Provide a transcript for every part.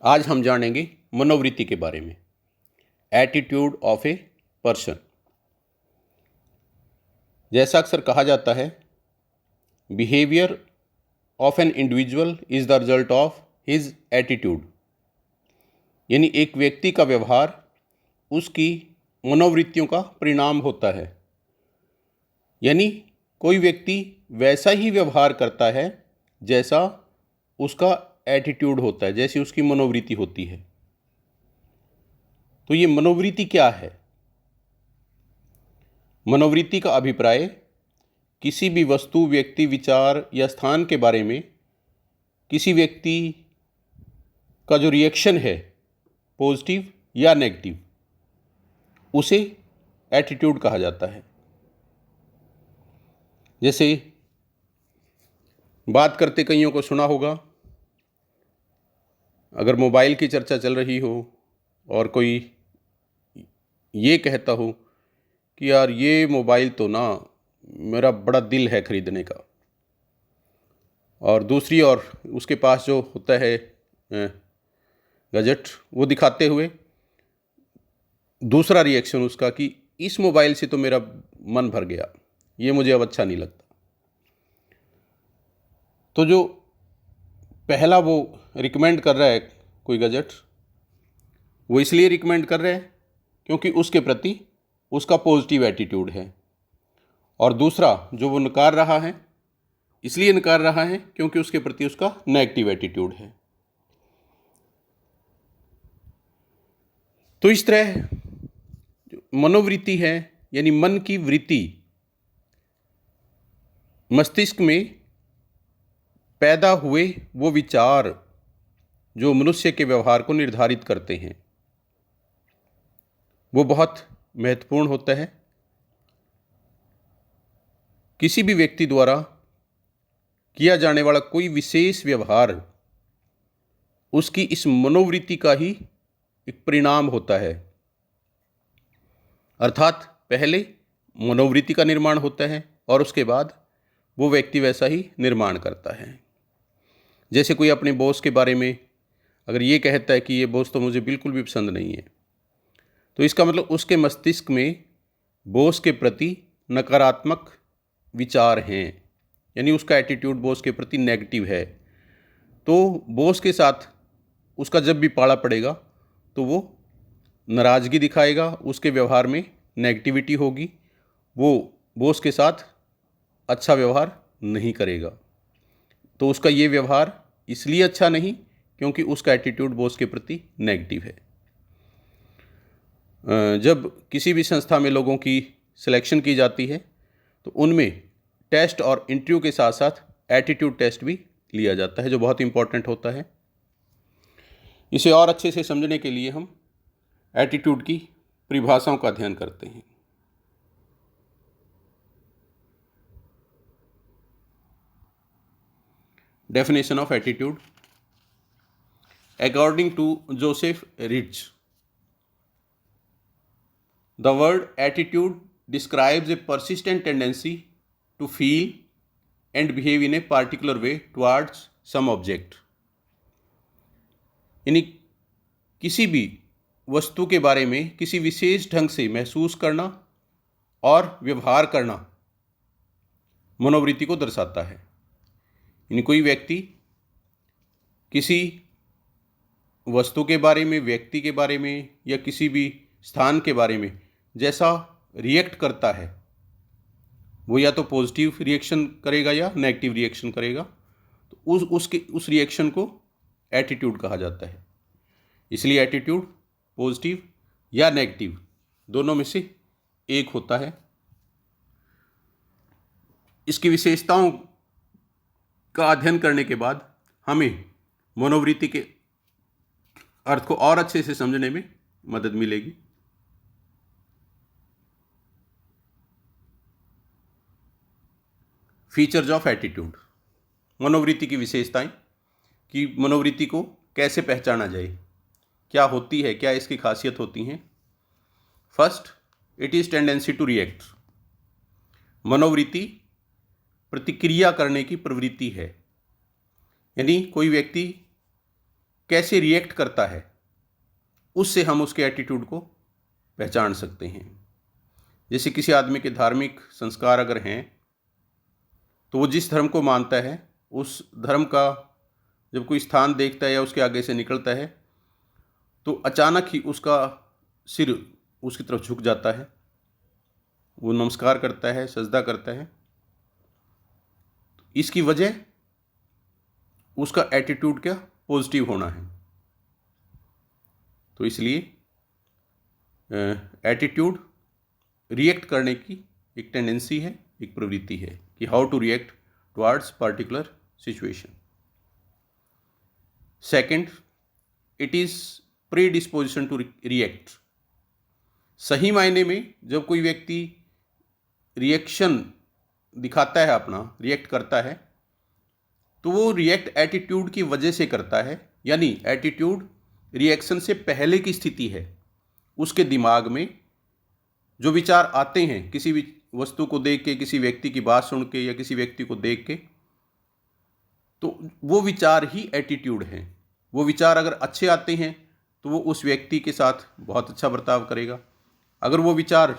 आज हम जानेंगे मनोवृत्ति के बारे में। Attitude of a person. जैसा अक्सर कहा जाता है, behaviour of an individual is the result of his attitude. यानी एक व्यक्ति का व्यवहार उसकी मनोवृत्तियों का परिणाम होता है। यानी कोई व्यक्ति वैसा ही व्यवहार करता है जैसा उसका एटीट्यूड होता है, जैसी उसकी मनोवृत्ति होती है। तो ये मनोवृत्ति क्या है? मनोवृत्ति का अभिप्राय किसी भी वस्तु, व्यक्ति, विचार या स्थान के बारे में किसी व्यक्ति का जो रिएक्शन है, पॉजिटिव या नेगेटिव, उसे एटीट्यूड कहा जाता है। जैसे बात करते कईयों को सुना होगा, अगर मोबाइल की चर्चा चल रही हो और कोई ये कहता हो कि यार ये मोबाइल तो ना मेरा बड़ा दिल है ख़रीदने का, और दूसरी ओर उसके पास जो होता है गजट, वो दिखाते हुए दूसरा रिएक्शन उसका कि इस मोबाइल से तो मेरा मन भर गया, ये मुझे अब अच्छा नहीं लगता। तो जो पहला वो रिकमेंड कर रहा है कोई गजट, वो इसलिए रिकमेंड कर रहा है क्योंकि उसके प्रति उसका पॉजिटिव एटीट्यूड है, और दूसरा जो वो नकार रहा है इसलिए नकार रहा है क्योंकि उसके प्रति उसका नेगेटिव एटीट्यूड है। तो इस तरह जो मनोवृत्ति है, यानी मन की वृत्ति, मस्तिष्क में पैदा हुए वो विचार जो मनुष्य के व्यवहार को निर्धारित करते हैं, वो बहुत महत्वपूर्ण होता है। किसी भी व्यक्ति द्वारा किया जाने वाला कोई विशेष व्यवहार उसकी इस मनोवृत्ति का ही एक परिणाम होता है। अर्थात पहले मनोवृत्ति का निर्माण होता है और उसके बाद वो व्यक्ति वैसा ही निर्माण करता है। जैसे कोई अपने बॉस के बारे में अगर ये कहता है कि ये बॉस तो मुझे बिल्कुल भी पसंद नहीं है, तो इसका मतलब उसके मस्तिष्क में बॉस के प्रति नकारात्मक विचार हैं, यानी उसका एटीट्यूड बॉस के प्रति नेगेटिव है। तो बॉस के साथ उसका जब भी पाला पड़ेगा तो वो नाराज़गी दिखाएगा, उसके व्यवहार में नेगेटिविटी होगी, वो बॉस के साथ अच्छा व्यवहार नहीं करेगा। तो उसका ये व्यवहार इसलिए अच्छा नहीं क्योंकि उसका एटीट्यूड बॉस के प्रति नेगेटिव है। जब किसी भी संस्था में लोगों की सिलेक्शन की जाती है तो उनमें टेस्ट और इंटरव्यू के साथ साथ एटीट्यूड टेस्ट भी लिया जाता है, जो बहुत इंपॉर्टेंट होता है। इसे और अच्छे से समझने के लिए हम एटीट्यूड की परिभाषाओं का अध्ययन करते हैं। Definition of attitude according to Joseph Ritz, the word attitude describes a persistent tendency to feel and behave in a particular way towards some object। यानी किसी भी वस्तु के बारे में किसी विशेष ढंग से महसूस करना और व्यवहार करना मनोवृत्ति को दर्शाता है। यानी कोई व्यक्ति किसी वस्तु के बारे में, व्यक्ति के बारे में या किसी भी स्थान के बारे में जैसा रिएक्ट करता है, वो या तो पॉजिटिव रिएक्शन करेगा या नेगेटिव रिएक्शन करेगा। तो उस रिएक्शन को एटीट्यूड कहा जाता है। इसलिए एटीट्यूड पॉजिटिव या नेगेटिव दोनों में से एक होता है। इसकी विशेषताओं का अध्ययन करने के बाद हमें मनोवृत्ति के अर्थ को और अच्छे से समझने में मदद मिलेगी। फीचर्स ऑफ एटीट्यूड, मनोवृत्ति की विशेषताएं, कि मनोवृत्ति को कैसे पहचाना जाए, क्या होती है, क्या इसकी खासियत होती हैं। First, it is tendency to react. मनोवृत्ति प्रतिक्रिया करने की प्रवृत्ति है। यानी कोई व्यक्ति कैसे रिएक्ट करता है, उससे हम उसके एटीट्यूड को पहचान सकते हैं। जैसे किसी आदमी के धार्मिक संस्कार अगर हैं तो वो जिस धर्म को मानता है उस धर्म का जब कोई स्थान देखता है या उसके आगे से निकलता है तो अचानक ही उसका सिर उसकी तरफ झुक जाता है, वो नमस्कार करता है, सजदा करता है। इसकी वजह उसका एटीट्यूड क्या पॉजिटिव होना है। तो इसलिए एटीट्यूड रिएक्ट करने की एक टेंडेंसी है, एक प्रवृत्ति है कि how to react towards particular situation. Second, it is predisposition to react. सही मायने में जब कोई व्यक्ति रिएक्शन दिखाता है, अपना रिएक्ट करता है, तो वो रिएक्ट एटीट्यूड की वजह से करता है। यानी एटीट्यूड रिएक्शन से पहले की स्थिति है। उसके दिमाग में जो विचार आते हैं किसी भी वस्तु को देख के, किसी व्यक्ति की बात सुन के या किसी व्यक्ति को देख के, तो वो विचार ही एटीट्यूड हैं। वो विचार अगर अच्छे आते हैं तो वो उस व्यक्ति के साथ बहुत अच्छा बर्ताव करेगा। अगर वो विचार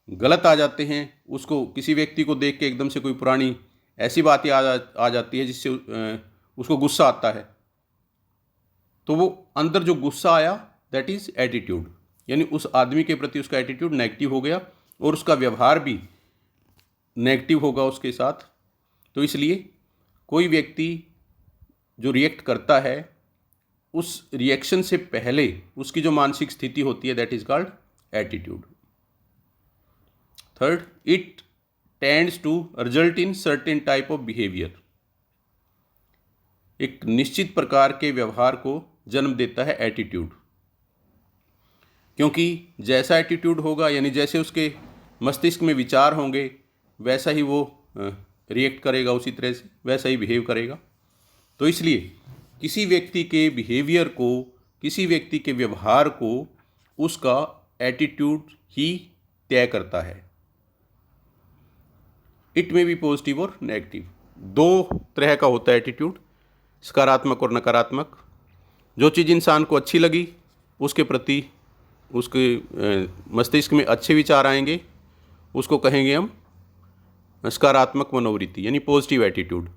गलत आ जाते हैं, उसको किसी व्यक्ति को देख के एकदम से कोई पुरानी ऐसी बातें आ जाती है जिससे उसको गुस्सा आता है, तो वो अंदर जो गुस्सा आया दैट इज़ एटीट्यूड। यानी उस आदमी के प्रति उसका एटीट्यूड नेगेटिव हो गया और उसका व्यवहार भी नेगेटिव होगा उसके साथ। तो इसलिए कोई व्यक्ति जो रिएक्ट करता है उस रिएक्शन से पहले उसकी जो मानसिक स्थिति होती है that is called attitude. Third, it tends to result in certain type of behaviour. एक निश्चित प्रकार के व्यवहार को जन्म देता है एटीट्यूड, क्योंकि जैसा एटीट्यूड होगा यानी जैसे उसके मस्तिष्क में विचार होंगे वैसा ही वो रिएक्ट करेगा, उसी तरह से वैसा ही बिहेव करेगा। तो इसलिए किसी व्यक्ति के बिहेवियर को, किसी व्यक्ति के व्यवहार को उसका एटीट्यूड ही तय करता है। इट में भी पॉजिटिव और नेगेटिव, दो तरह का होता है एटीट्यूड, सकारात्मक और नकारात्मक। जो चीज़ इंसान को अच्छी लगी उसके प्रति उसके मस्तिष्क में अच्छे विचार आएंगे, उसको कहेंगे हम सकारात्मक मनोवृत्ति यानी पॉजिटिव एटीट्यूड।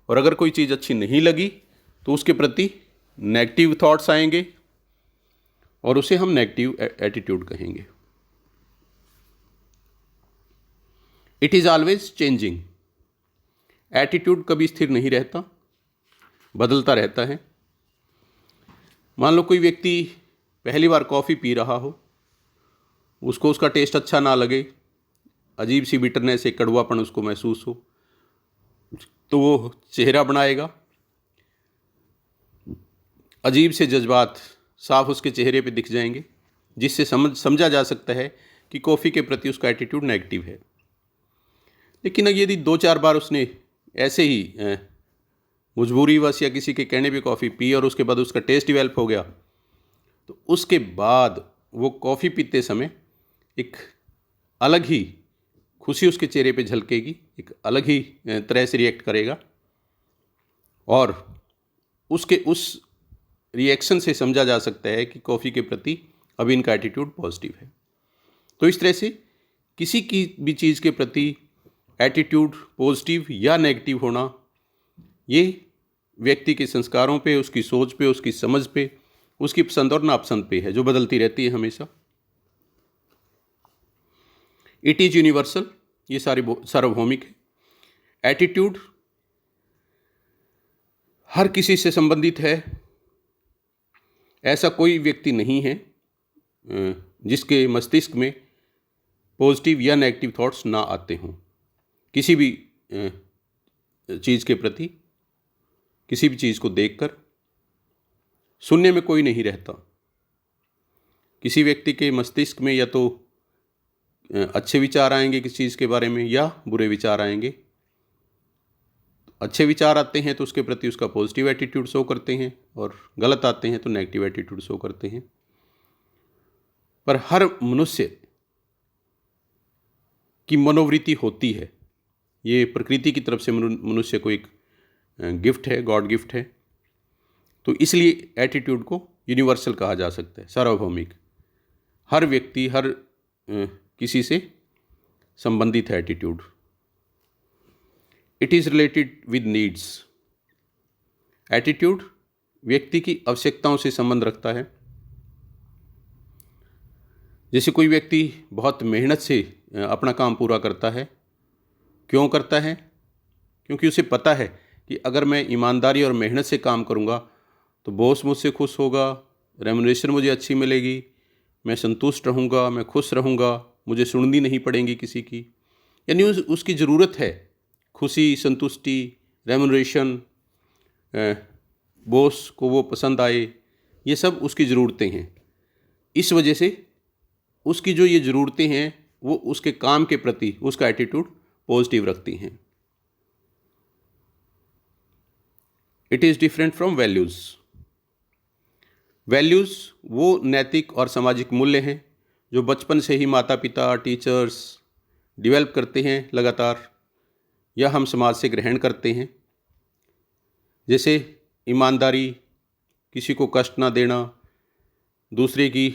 और अगर कोई चीज़ अच्छी नहीं लगी तो उसके प्रति नेगेटिव थॉट्स आएंगे और उसे हम नेगेटिव एटीट्यूड कहेंगे। It is always changing. Attitude कभी स्थिर नहीं रहता, बदलता रहता है। मान लो कोई व्यक्ति पहली बार कॉफ़ी पी रहा हो, उसको उसका टेस्ट अच्छा ना लगे, अजीब सी बिटरनेस, एक कड़वापन उसको महसूस हो, तो वो चेहरा बनाएगा, अजीब से जज्बात साफ उसके चेहरे पे दिख जाएंगे, जिससे समझा जा सकता है कि कॉफ़ी के प्रति उसका एटीट्यूड नेगेटिव है। लेकिन यदि 2-4 बार उसने ऐसे ही मजबूरीवश या किसी के कहने पे कॉफ़ी पी और उसके बाद उसका टेस्ट डेवलप हो गया, तो उसके बाद वो कॉफ़ी पीते समय एक अलग ही खुशी उसके चेहरे पे झलकेगी, एक अलग ही तरह से रिएक्ट करेगा और उसके उस रिएक्शन से समझा जा सकता है कि कॉफ़ी के प्रति अभी इनका एटीट्यूड पॉजिटिव है। तो इस तरह से किसी की भी चीज़ के प्रति एटीट्यूड पॉजिटिव या नेगेटिव होना, ये व्यक्ति के संस्कारों पे, उसकी सोच पे, उसकी समझ पे, उसकी पसंद और नापसंद पे है, जो बदलती रहती है हमेशा। इट इज़ यूनिवर्सल, ये सार्वभौमिक है। एटीट्यूड हर किसी से संबंधित है। ऐसा कोई व्यक्ति नहीं है जिसके मस्तिष्क में पॉजिटिव या नेगेटिव थॉट्स ना आते हों। किसी भी चीज़ के प्रति, किसी भी चीज़ को देखकर शून्य में कोई नहीं रहता। किसी व्यक्ति के मस्तिष्क में या तो अच्छे विचार आएंगे किसी चीज़ के बारे में या बुरे विचार आएंगे। अच्छे विचार आते हैं तो उसके प्रति उसका पॉजिटिव एटीट्यूड शो करते हैं और गलत आते हैं तो नेगेटिव एटीट्यूड शो करते हैं। पर हर मनुष्य की मनोवृत्ति होती है, ये प्रकृति की तरफ से मनुष्य को एक गिफ्ट है, गॉड गिफ्ट है। तो इसलिए एटीट्यूड को यूनिवर्सल कहा जा सकता है, सार्वभौमिक। हर व्यक्ति, हर किसी से संबंधित है attitude. It is related with needs. Attitude व्यक्ति की आवश्यकताओं से संबंध रखता है। जैसे कोई व्यक्ति बहुत मेहनत से अपना काम पूरा करता है, क्यों करता है? क्योंकि उसे पता है कि अगर मैं ईमानदारी और मेहनत से काम करूँगा तो बॉस मुझसे खुश होगा, रेम्युनरेशन मुझे अच्छी मिलेगी, मैं संतुष्ट रहूँगा, मैं खुश रहूँगा, मुझे सुननी नहीं पड़ेगी किसी की। यानी उसकी ज़रूरत है खुशी, संतुष्टि, रेम्युनरेशन, बॉस को वो पसंद आए, ये सब उसकी ज़रूरतें हैं। इस वजह से उसकी जो ये ज़रूरतें हैं वो उसके काम के प्रति उसका एटीट्यूड पॉजिटिव रखती हैं। It is different from values. Values वो नैतिक और सामाजिक मूल्य हैं जो बचपन से ही माता पिता, टीचर्स डेवलप करते हैं लगातार, या हम समाज से ग्रहण करते हैं। जैसे ईमानदारी, किसी को कष्ट ना देना, दूसरे की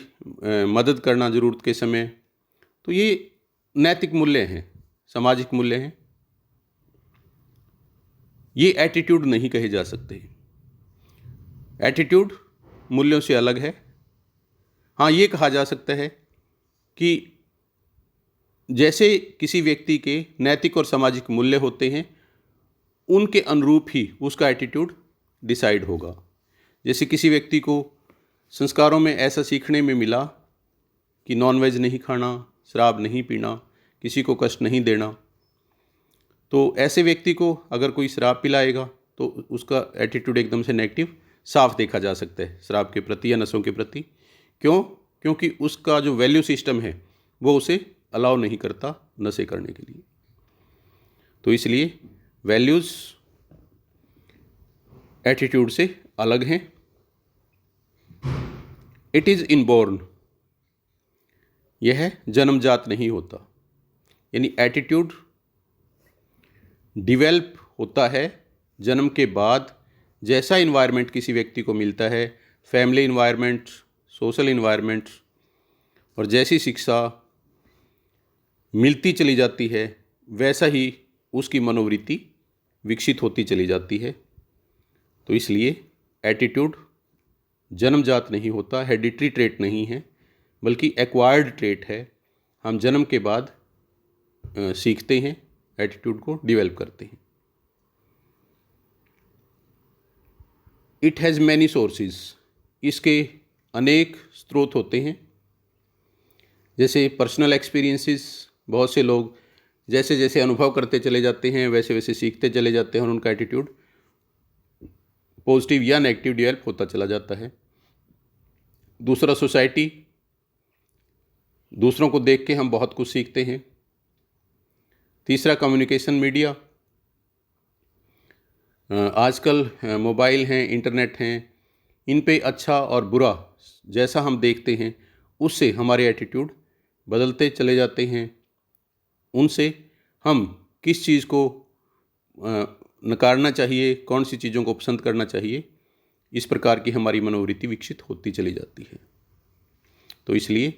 मदद करना ज़रूरत के समय, तो ये नैतिक मूल्य हैं, सामाजिक मूल्य हैं। ये एटीट्यूड नहीं कहे जा सकते। एटीट्यूड मूल्यों से अलग है। हाँ, ये कहा जा सकता है कि जैसे किसी व्यक्ति के नैतिक और सामाजिक मूल्य होते हैं, उनके अनुरूप ही उसका एटीट्यूड डिसाइड होगा। जैसे किसी व्यक्ति को संस्कारों में ऐसा सीखने में मिला कि नॉनवेज नहीं खाना, शराब नहीं पीना, किसी को कष्ट नहीं देना, तो ऐसे व्यक्ति को अगर कोई शराब पिलाएगा तो उसका एटीट्यूड एकदम से नेगेटिव साफ देखा जा सकता है शराब के प्रति या नशों के प्रति। क्यों? क्योंकि उसका जो वैल्यू सिस्टम है वो उसे अलाउ नहीं करता नशे करने के लिए। तो इसलिए वैल्यूज़ एटीट्यूड से अलग हैं। It is inborn. यह जन्मजात नहीं होता। यानी एटीट्यूड डिवेल्प होता है जन्म के बाद। जैसा इन्वायरमेंट किसी व्यक्ति को मिलता है, फैमिली इन्वायरमेंट, सोशल इन्वायरमेंट, और जैसी शिक्षा मिलती चली जाती है वैसा ही उसकी मनोवृत्ति विकसित होती चली जाती है। तो इसलिए एटीट्यूड जन्मजात नहीं होता, हेरिडिटरी ट्रेट नहीं है, बल्कि एक्वायर्ड ट्रेट है। हम जन्म के बाद सीखते हैं, एटीट्यूड को डेवलप करते हैं। It has many sources. इसके अनेक स्रोत होते हैं। जैसे पर्सनल एक्सपीरियंसेस, बहुत से लोग जैसे जैसे अनुभव करते चले जाते हैं वैसे वैसे सीखते चले जाते हैं और उनका एटीट्यूड पॉजिटिव या नेगेटिव डेवलप होता चला जाता है। दूसरा, सोसाइटी, दूसरों को देख के हम बहुत कुछ सीखते हैं। तीसरा, कम्युनिकेशन मीडिया। आजकल मोबाइल हैं, इंटरनेट हैं, इन पे अच्छा और बुरा जैसा हम देखते हैं उससे हमारे एटीट्यूड बदलते चले जाते हैं। उनसे हम किस चीज़ को नकारना चाहिए, कौन सी चीज़ों को पसंद करना चाहिए, इस प्रकार की हमारी मनोवृत्ति विकसित होती चली जाती है। तो इसलिए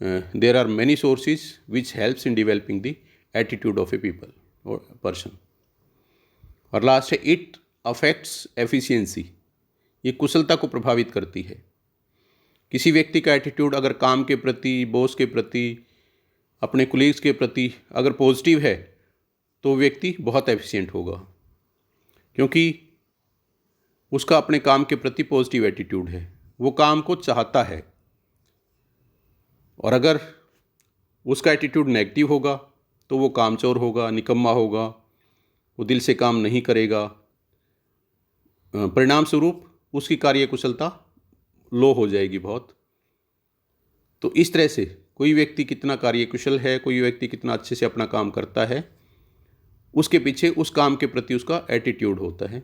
there are many sources which helps in developing the attitude of a people और पर्सन। और लास्ट है, इट अफेक्ट्स एफिशिएंसी। ये कुशलता को प्रभावित करती है। किसी व्यक्ति का एटीट्यूड अगर काम के प्रति, बॉस के प्रति, अपने कोलीग्स के प्रति अगर पॉजिटिव है तो व्यक्ति बहुत एफिशिएंट होगा, क्योंकि उसका अपने काम के प्रति पॉजिटिव एटीट्यूड है, वो काम को चाहता है। और अगर उसका एटीट्यूड नेगेटिव होगा तो वो कामचोर होगा, निकम्मा होगा, वो दिल से काम नहीं करेगा। परिणाम स्वरूप उसकी कार्य कुशलता लो हो जाएगी बहुत। तो इस तरह से कोई व्यक्ति कितना कार्यकुशल है, कोई व्यक्ति कितना अच्छे से अपना काम करता है, उसके पीछे उस काम के प्रति उसका एटीट्यूड होता है।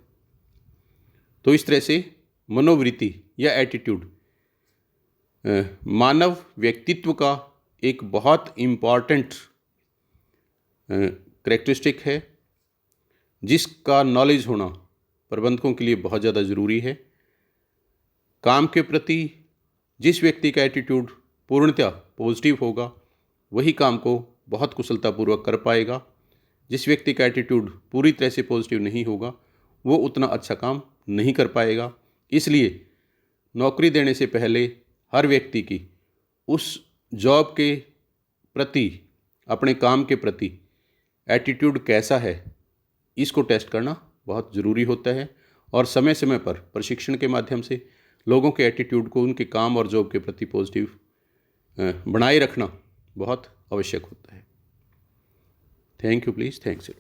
तो इस तरह से मनोवृत्ति या एटीट्यूड मानव व्यक्तित्व का एक बहुत इम्पॉर्टेंट करैक्टरिस्टिक है, जिसका नॉलेज होना प्रबंधकों के लिए बहुत ज़्यादा ज़रूरी है। काम के प्रति जिस व्यक्ति का एटीट्यूड पूर्णतः पॉजिटिव होगा वही काम को बहुत कुशलतापूर्वक कर पाएगा। जिस व्यक्ति का एटीट्यूड पूरी तरह से पॉजिटिव नहीं होगा वो उतना अच्छा काम नहीं कर पाएगा। इसलिए नौकरी देने से पहले हर व्यक्ति की उस जॉब के प्रति, अपने काम के प्रति एटीट्यूड कैसा है, इसको टेस्ट करना बहुत ज़रूरी होता है। और समय समय पर प्रशिक्षण के माध्यम से लोगों के एटीट्यूड को, उनके काम और जॉब के प्रति पॉजिटिव बनाए रखना बहुत आवश्यक होता है। Thank you please, thanks.